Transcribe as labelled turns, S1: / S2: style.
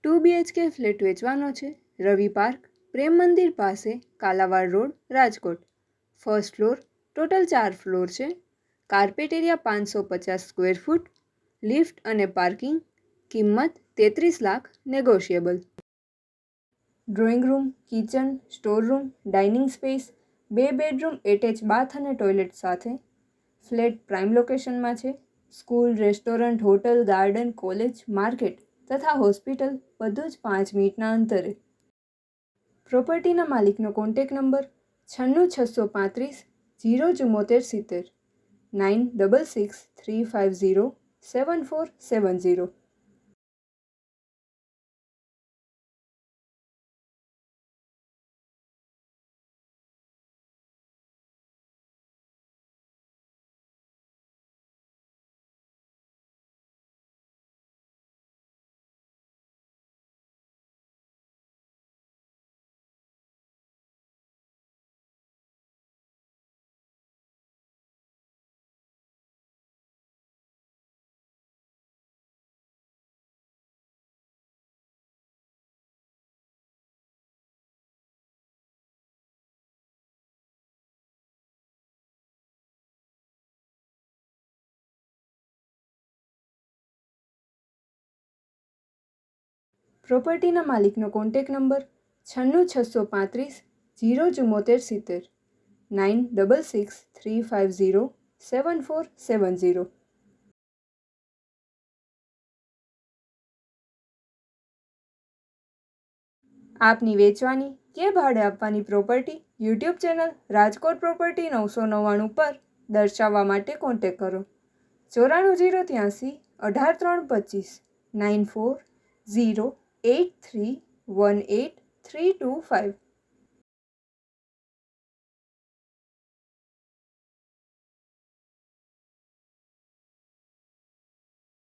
S1: 2 BHK flat વેચવાનો છે. રવિ park, Prem Mandir પાસે, Kalawad road, Rajkot. First floor, total 4 floor છે. Carpet area 550 square foot. Lift અને પાર્કિંગ. કિંમત 33 lakh, negotiable. Drawing room, kitchen, store room, dining space, 2 bedroom attach bath અને toilet સાથે. Flat prime લોકેશનમાં છે. School, restaurant, hotel, garden, college, market તથા hospital બધું જ 5 મિનિટના અંતરે. પ્રોપર્ટીના માલિકનો કોન્ટેક નંબર 9665307470 9663507470. પ્રોપર્ટીના માલિકનો કોન્ટેક નંબર 9665307470 9663507470. આપની વેચવાની કે ભાડે આપવાની property YouTube channel Rajkot property 999 પર દર્શાવવા માટે કોન્ટેક કરો. 94 083 18 325 94 083 18 325.